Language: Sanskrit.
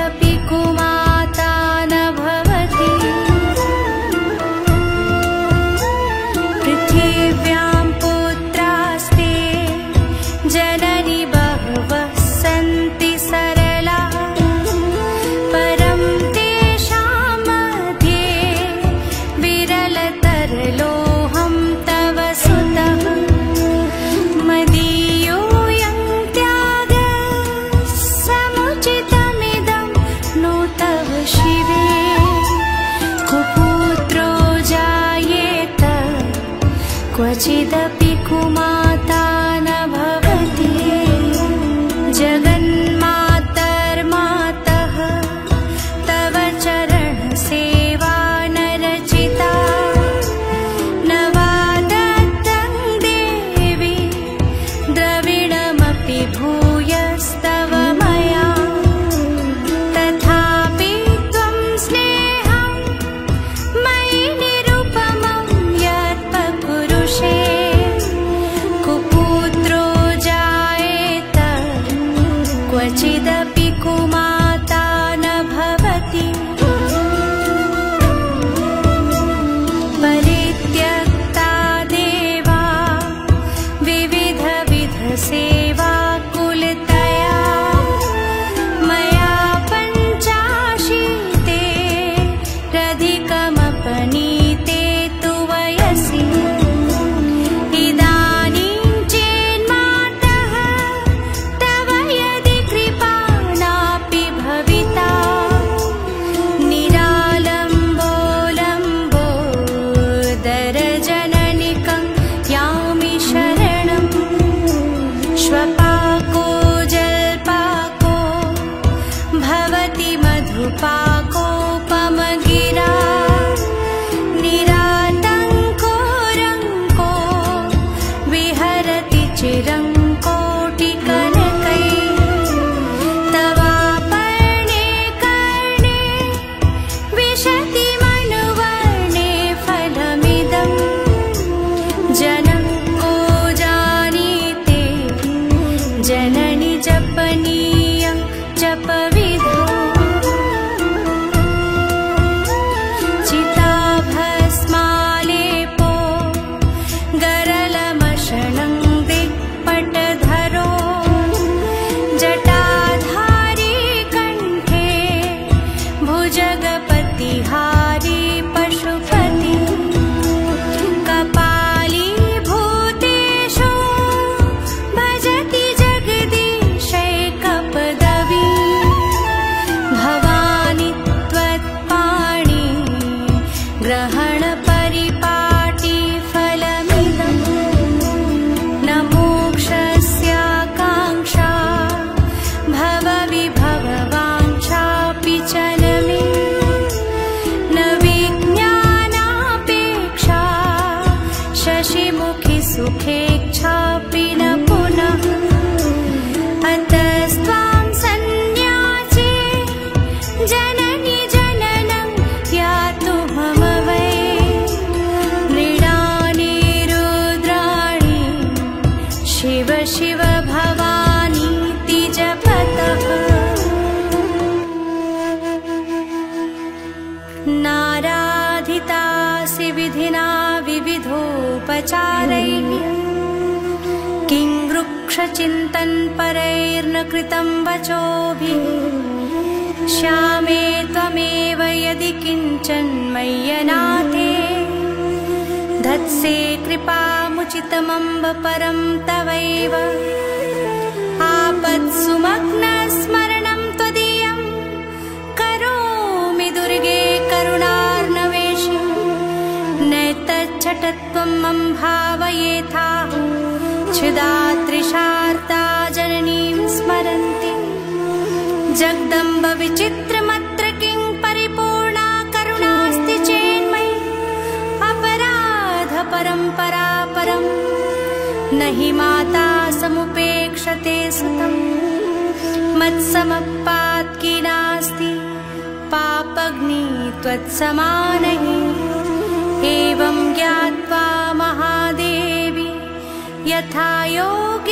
क्वचिदपि कुमाता न भवति। पृथिव्यां पुत्रास्ते जननि बहवः सन्ति सरलाः, परं तेषां मध्ये विरलतरलोऽहं तव सुतः। मदीयोऽयं त्यागः समुचितमिदं नो तव शिवे। कुपुत्रो जायेत क्वचिदपि कुमाता न भवति। जगन्मातर्मातः तव चरणसेवा न रचिता। न वा दत्तं देवि द्रविणमपि भूयस्तव मया। तथापि त्वं स्नेहं मयि निरुपमं यत्पपुरुषे। कुपुत्रो जायेत क्वचिदपि कुमाता न भवति। परित्यक्ता देवा विविधविधसेवा कुलतया। मया पञ्चाशीतेरधिकमपनीते तु वयसि। इदानीं चेन्मातः तव यदि कृपा नापि भविता। निरालम्बोलम्बोदरजननिकं यामि शरणं। श्वपाको जल्पाको भवति मधुपाकोपमगिरा। निरातङ्कोरङ्को विहरति चिरं कोटिकनकैः। तवापर्णे कर्णे विशति मनुवर्णे फलमिदं। जनं को जानीते जननि जपनीयं जपविधौ। चिताभस्मालेपो गरलमशनं दिक्पटधरो। जटाधारी कण्ठे भुजगपतिहारी पशुपति। कपाली भूतेषु भजति जगदीशैकपदवी। भवानि त्वत्पाणि ग्रहणपरिपाटी फलमिदं। न मोक्षस्याकाङ्क्षा भवविभववाञ्छापि च न मे। न विज्ञानापेक्षा शशिमुखि सुखेच्छापि न पुनः। अतस्त्वां सन्न्यासे जननि जननं यातु मम वै। नृणानि रुद्राणि शिव शिव भवानीति जपतः। नाराधितासि विधिना विविधोपचारैः। किं वृक्षचिन्तनपरैर्न कृतं वचोभिः। श्यामे त्वमेव यदि किञ्चन मय्यनाथे। धत्से कृपामुचितमम्ब परं तवैव। आपत्सुमग्नस्मरणं त्वदीयं करोमि दुर्गे करुणार्णवेशि। नैतच्छटत्वं मम भावयेथाः क्षुधातृषार्ता जननीं स्मरन्ति। जगदम्ब विचित्रमत्र किं परिपूर्णा करुणास्ति चेन्मयि। अपराधपरम्परा परं न हि माता समुपेक्षते सुतं। मत्समपात्की नास्ति पापग्नि त्वत्समानहि। एवं ज्ञात्वा महादेवी यथा योग